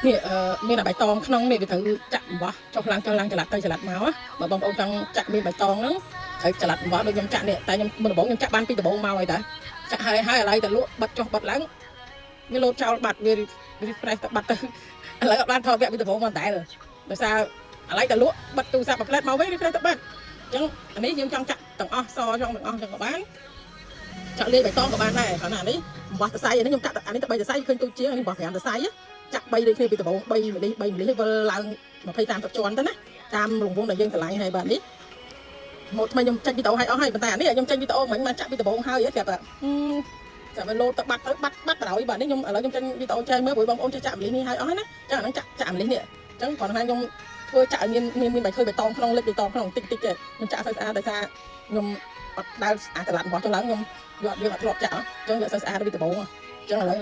នេះមានតែបៃតងក្នុងនេះវាត្រូវចាក់អំបោះចុះឡើងចុះឡើងចល័តទៅចល័តមកបើបងប្អូនចង់ចាក់មានបៃតងហ្នឹងត្រូវចល័តអំបោះដូចខ្ញុំចាក់នេះតែខ្ញុំមុនដំបូងខ្ញុំចាក់បានពីដំបូងមកហើយតាចាក់ហើយឥឡូវទៅលក់បាត់ចុះបាត់ឡើងវាលោតចោលបាត់វា refresh ទៅបាត់ទៅឥឡូវអត់បានថតវគ្គពីដំបូងមកតែដោយសារឥឡូវទៅលក់បាត់ទូរស័ព្ទមួយផ្លែតមកវិញ refresh ទៅបាត់អញ្ចឹងអានេះយើងចង់ចាក់ទាំងអស់សចង់ទាំងអស់អញ្ចឹងក៏បានចាក់លាយបៃតងក៏បានដែរគ្រាន់តែអានេះអំបោះសរសៃនេះខ្ញុំចាក់អានេះទៅ3សរសៃឃើញទូជាងអានេះអំបោះ5សរសៃចាក់3ដូចគ្នាពីដំបូង3ម្លិះវិលឡើង20 30ជាន់ទៅណាតាមរង្វង់ដែលយើងឆ្លាញ់ហើយបាទនេះមកថ្មីខ្ញុំចេញវីដេអូឲ្យអស់ហើយប៉ុន្តែអានេះខ្ញុំចេញវីដេអូមិនបានចាក់ពីដំបូងហើយស្រាប់តែចាំវាលោតទៅបាត់ក្រោយបាទនេះខ្ញុំឥឡូវខ្ញុំចេញវីដេអូចែកមើលព្រោះបងប្អូនចេះចាក់ម្លិះនេះឲ្យអស់ហើយណាចឹងអាហ្នឹងចាក់ម្លិះនេះអញ្ចឹងគ្រាន់តែខ្ញុំធ្វើចាក់ឲ្យមានបៃឃើញបៃតងក្នុងលិចបៃតងក្នុងតិចទេខ្ញុំចាក់ឲ្យស្អាតដោយសារខ្ញុំអត់ដើរស្អាតចល័តរបស់ចុះឡើងខ្ញុំយើងអត់ធ្លាប់ចាក់អញ្ចឹងយកស្អាតពីដំបូងអញ្ចឹងឥឡូវ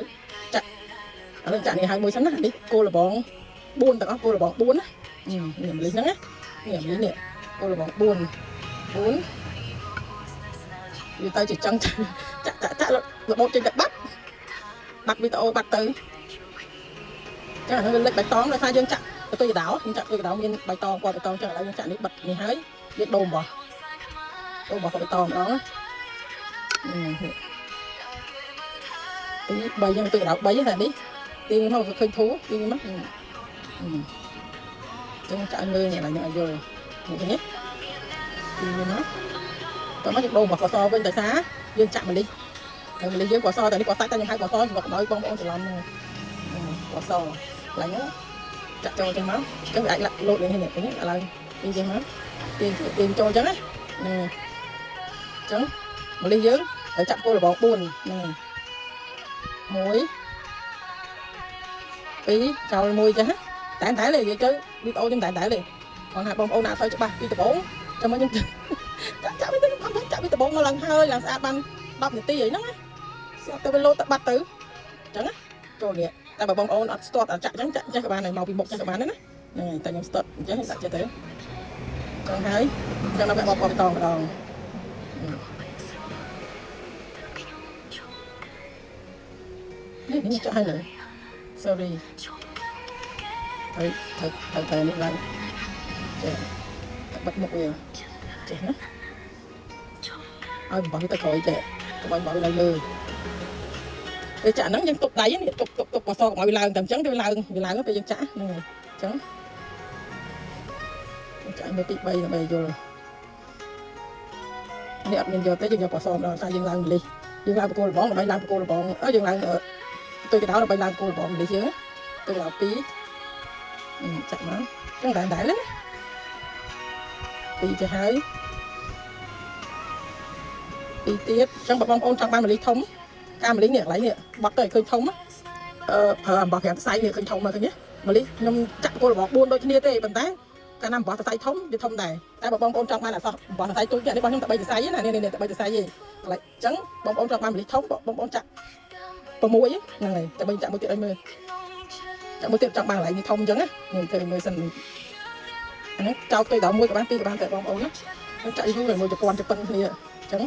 ចាក់នេះឲ្យមួយសិនណានេះគោលលបង4ទាំងអស់គោលលបង4ណានេះម្លិះហ្នឹងណានេះម្លិះនេះគោលលបង4វាទៅជាចឹងចាក់របូតចេញទៅបាត់វីដេអូបាត់ទៅចឹងអានេះលិចបៃតងដោយសារយើងចាក់ទៅកដោយើងចាក់ទៅកដោមានបៃតងគាត់បៃតងចឹងឥឡូវយើងចាក់នេះបិទនេះហើយយើងដូររបស់បៃតងម្ដងទី3យើងទៅកដោ3តែនេះទីមកឃើញធូរទីមកចឹងចាក់មើលនេះឡើយយើងឲ្យយល់នេះនេះទីមកតោះមកយើងដូររបស់កសវិញដោយសារយើងចាក់ម្លិះយើងកសតែនេះកសាច់តែខ្ញុំហៅកសសម្រាប់ឲ្យបងប្អូនច្រឡំកសឡើងចាក់ចូលចឹងមកចឹងវាអាចលោតនេះនេះឥឡូវទីចឹងមកទីចូលចឹងណាចឹងម្លិះយើងត្រូវចាក់គោលលបង4 1 2ចោល1ចឹងតែលេនិយាយទៅវីដេអូខ្ញុំតែលេគាត់ថាបងប្អូនអាចទៅច្បាស់ពីដំបូងចាំមកខ្ញុំចាក់ពីដំបូងមកឡើងហើយឡើងស្អាតបាន10នាទីអីហ្នឹងណាស្អាតទៅវាលោតទៅបាត់ទៅចឹងណាចូលនេះតែបើបងប្អូនអត់ស្ទាត់អត់ចាក់ចឹងចាក់ចេះក៏បានហើយមកពីមុខចេះក៏បានដែរណាហ្នឹងហើយតែខ្ញុំស្ទាត់អញ្ចឹងដាក់ចេះទៅចឹងហើយចឹងដល់បបបតម្ដងនេះចាក់ហើយលើ sorry ហើយនេះឡើងចេះបាត់មុខវាចេះណាឲ្យបងទៅក្រោយចេះកុំឲ្យបងឡើងលើពេលចាក់ហ្នឹងយើងទុកដៃនេះទុកបសកុំឲ្យវាឡើងតែអញ្ចឹងវាឡើងពេលយើងចាក់ហ្នឹងហើយអញ្ចឹងចាក់មើលទី3ដើម្បីយល់នេះអត់មានយកទេយើងយកបសដល់តែយើងឡើងម្លិះយើងឡើងបកគោលបងដើម្បីឡើងបកគោលបងយើងឡើងទៅកដោដើម្បីឡើងគោលបងម្លិះយើងទៅដល់2ចាក់មកអញ្ចឹងតែណា2ទៅហើយ2ទៀតអញ្ចឹងបងប្អូនចង់បានម្លិះធំការម្លិះនេះកន្លែងនេះបត់ទៅឲ្យឃើញធំប្រើអំបោះ5ខ្សែនេះឃើញធំមកឃើញទេម្លិះខ្ញុំចាក់គោលរបស់4ដូចគ្នាទេប៉ុន្តែកាលណាអំបោះខ្សែធំវាធំដែរតែបើបងប្អូនចង់បានអសោះអំបោះខ្សែទូចនេះរបស់ខ្ញុំតែ3ខ្សែណានេះតែ3ខ្សែទេកន្លែងអញ្ចឹងបងប្អូនចង់បានម្លិះធំបងប្អូនចាក់6ហ្នឹងហើយតែបើចាក់មួយទៀតឲ្យមើលចាក់មួយទៀតចង់បានកន្លែងនេះធំអញ្ចឹងណានេះទៅមើលសិនអានេះចោលទៅដល់1ក៏បាន2ក៏បានតែបងប្អូនណាចាក់យូរហើយមួយជប៉ុនជប៉ុនគ្នាអញ្ចឹង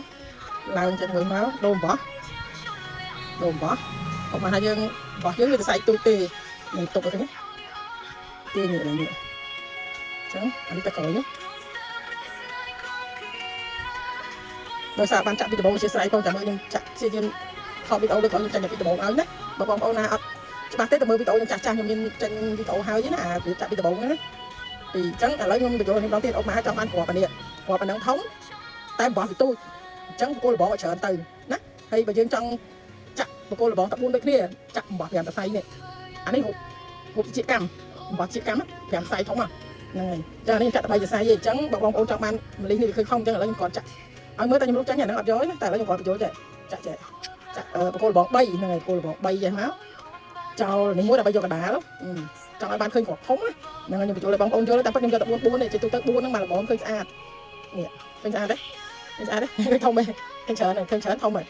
ឡើងចឹងមើលមកដូរអំបោះគាត់មកថាយើងរបស់យើងវាខ្សែទូចទេនេះទុកទៅនេះទីនេះអញ្ចឹងអានេះទៅក្រោយនេះដោយសារបានចាក់ពីដំបូងជាស្រ័យផងចាំមើលខ្ញុំចាក់ជាយើងថតវីដេអូលើក្រោយខ្ញុំចាក់ពីដំបូងឲ្យណាបើបងប្អូនណាអត់ច្បាស់ទេទៅមើលវីដេអូខ្ញុំចាស់ខ្ញុំមានចេញវីដេអូហើយណាវាចាក់ពីដំបូងណាពីអញ្ចឹងឥឡូវខ្ញុំបញ្ចូលខ្ញុំដល់ទៀតអុកមកចង់បានគ្រាប់អានេះគ្រាប់អាហ្នឹងធំតែរបស់វាទូចអញ្ចឹងគោលលបងឲ្យច្រើនទៅណាហើយបើយើងចង់ចាក់បកគោលលបង14ដូចគ្នាចាក់អំបោះ5សរសៃនេះអានេះរូបជាកម្មអំបោះជាកម្ម5សរសៃធំហ្នឹងហើយចឹងអានេះចាក់តែ3សរសៃទេអញ្ចឹងបងប្អូនចង់បានម្លិះនេះវាឃើញខំអញ្ចឹងឥឡូវខ្ញុំគាត់ចាក់ឲ្យមើលតែខ្ញុំលុបចាញ់អាហ្នឹងអត់យកទេតែឥឡូវខ្ញុំគាត់បញ្ចូលចាក់បកគោលលបង3ហ្នឹងហើយគោលលបង3ចេះមកចោលនេះមួយដើម្បីយកកណ្ដាលចង់ឲ្យបានឃើញគ្រាប់ធំហ្នឹងហើយខ្ញុំបញ្ចូលឲ្យបងប្អូនយល់តែប៉ិតខ្ញុំយកតែ4នេះចេះទូទៅ4ហ្នឹងមកលបងឃើញស្អាតនេះឃើញស្អាតទេឃើញធំទេឃើញច្រើនធំហើយ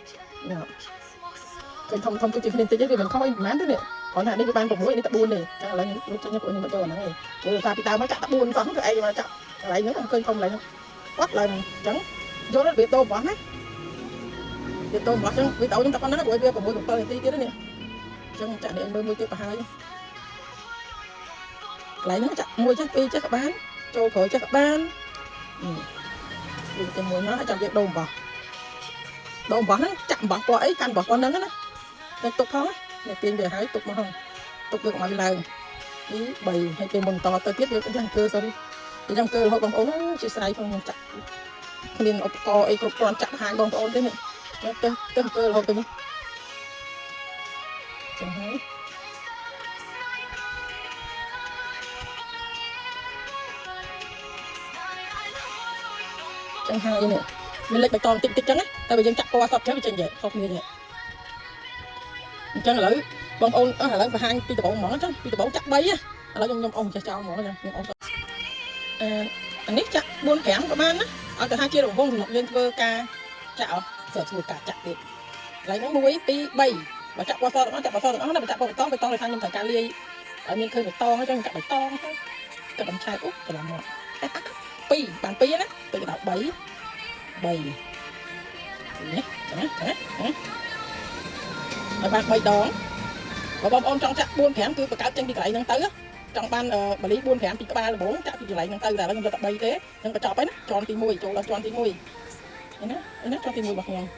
ឃើញធំទូជាគ្នាតិចទេវាមិនខុសអីប៉ុន្មានទេនេះគ្រាន់តែនេះវាបាន6នេះតែ4ទេចឹងឥឡូវខ្ញុំលុបចេញពួកខ្ញុំមកចូលអាហ្នឹងឯងព្រោះថាពីដើមមកចាក់តែ4សោះទៅអីមកចាក់កន្លែងហ្នឹងឃើញធំកន្លែងហ្នឹងអត់ឡើងអញ្ចឹងយល់វាតោរបស់ណាវាតោរបស់ចឹងវីដេអូខ្ញុំតែប៉ុណ្ណឹងព្រោះវា6 7នាទីទៀតនេះអញ្ចឹងចាក់នេះមើលមួយទៀតទៅហើយ lại nó chặt mua chắc đi chắc các bạn trâu khỏi chắc các bạn thì mùi nó trong việc đồn bỏ nó chậm bỏ quả ấy căn bỏ con nấng đó cái tục thôi để tiền về hái tục mà không tục được mọi lần ý bầy hay tiền mồn to tới tiếp được cái răng cơ rồi đi cái răng cơ họ bằng ống nó chỉ sai không chặt nên nó to ấy còn chặt hai bằng ống thế này tới cơ họ tới chẳng thấy chẳng hai này mình lấy bạch toàn tích trắng ấy tại vì dân chặt qua sập trắng trên vậy không như vậy chẳng lỡ bông ôn ở lại phải hai cái bộ mỏ chứ cái bộ chặt bay á là trong ôn cho mỏ nha anh nít chặt buôn kẽm của ban á ở từ hai chia đồng vông thì một dân vơ ca chạo sợ chùi cả chặt được lấy nó muối pi bay và chặt qua nó chặt qua nó là chặt qua bạch to này sang nhưng phải ca ly ở miền khơi bạch to cho chặt bạch to cái đồng chai úp cái làm ngọt pi bàn pi á từ cái đạo bảy nhé ở bạc bay đón và bom ôn trong chặt buôn kẽm cứ cả chân đi lại năng tới trong ban bà lý buôn kẽm thì có 3 là 4 chặt đi lại năng tới là nó tập bay thế nhưng mà chọc ấy tròn tí mùi chỗ là tròn tí mùi nó tròn tí mùi bạc ngon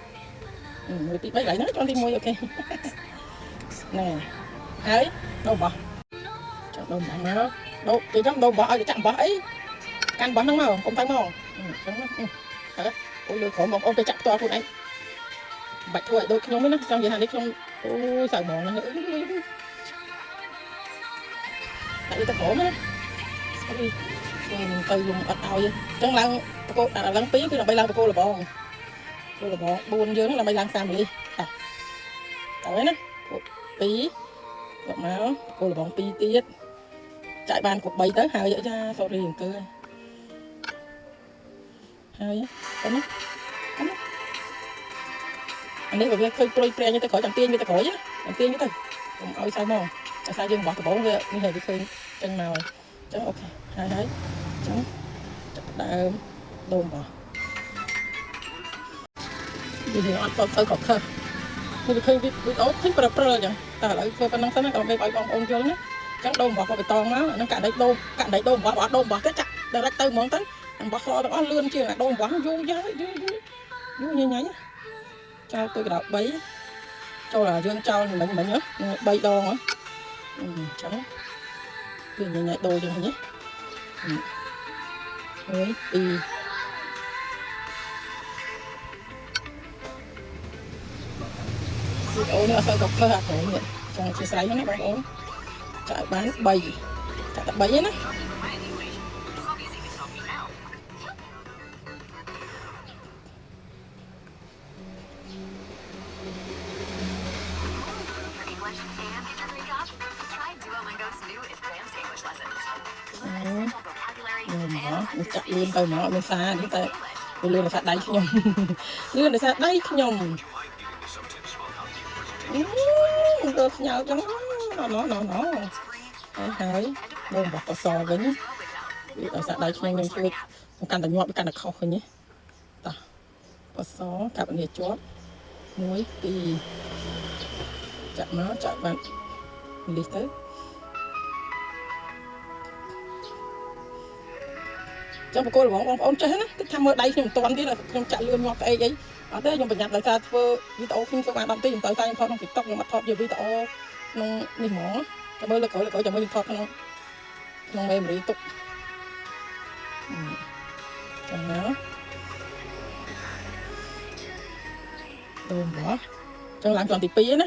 người tí bay lại nó tròn tí mùi ok nè ấy đâu bỏ đâu bỏ nó đâu thì trong đâu bỏ ở chặn bỏ ấy căn bỏ nó màu không tăng màu ôi lừa khổ một ôm cái chặt to của anh bạch thôi đôi khi nó trong vậy hàng đấy không ôi sợ mòn nó nữa tại vì ta khổ nữa từ dùng ở tàu vậy trong lăng cô lăng tí khi nào bay lăng cô là bọn buồn dướng là bay lăng sao đi tàu ấy nè tí gọt máu cô là bọn tí tiết chạy bàn cuộc bay tới hai vậy ra sau riêng cơ hai á anh ấy bởi khơi trôi pre như ta khỏi chẳng tiên như ta khỏi chứ chẳng tiên như ta không ơi sao mò sao dương bỏ cái bóng kia như thế bị khơi chân màu chẳng ok hai thấy chẳng đã đồn bỏ vì thì nó ăn cọp khơi như khơi bị ốp thích prơ chẳng ta lại khơi con năng sáng còn bay bong ôn vô nhá chẳng đồn bỏ bị to máu nó cạn đấy đồn bỏ cái chặt đợt rách tư món tấn bỏ kho nó lươn chưa là đồn bỏ vô như nháy cho tôi cái đạo bấy cho là dương cho mình nhớ bay đo hả chẳng cứ nhảy đôi cho nhé với đi ôi nó phải gặp cơ hạt này vậy chẳng chỉ sấy nó bằng ốm chạy bán bầy chạy tập bấy nó mình chặt luôn từ nó mình xa chúng ta luôn là sát đây nhom luôn là sát đây nhom được nhau cho nó hỏi đâu bọc có sò với nhé ở sát đây cho nên chơi cần là nhọn cần là khâu rồi nhé ta có sò cặp này chót muối thì chặt nó chặt bạn đi tới trong một cô là bọn ông chết á tham ở đây thì toàn tí là trong chặt lươn ngọt ấy ấy ở đây trong bệnh nhặt lại ra phơ video phim các bạn đọc tí tới tay không tiktok nhưng mà thọt nhiều video nó đi mỏ cái bơi là cởi cho mới thọt nó mềm đi tục chẳng nó đồ bỏ trong làm tròn tỉ pi á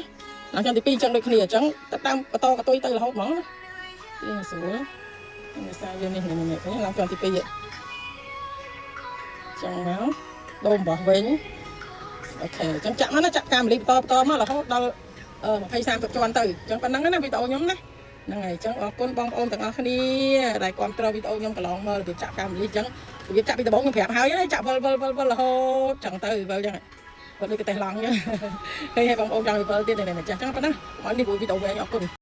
làm tròn tỉ pi trong đây kia chẳng tam to cái tôi tay là hốt mỏ đó đi sửa sao vô này phải làm tròn tỉ pi vậy chẳng máu đôm bỏ về ok chẳng chạm nó chặt cam liền to nó là hốt đâu hay sang cho anh từ chẳng còn nắng nó video nhóm đấy ngày chẳng con bom ôm tặng ở đi đại quan trâu video nhóm cả lòng mơ việc chạm cam liền chẳng việc chạm video bóng nhóm phèm hơi đấy chạm vơ là hốt chẳng từ vơ chẳng vơ đi cái tay lòng nhá hay bom ôm trong vơ tiên này chẳng chẳng có đó hỏi đi buổi video về nhóc cùng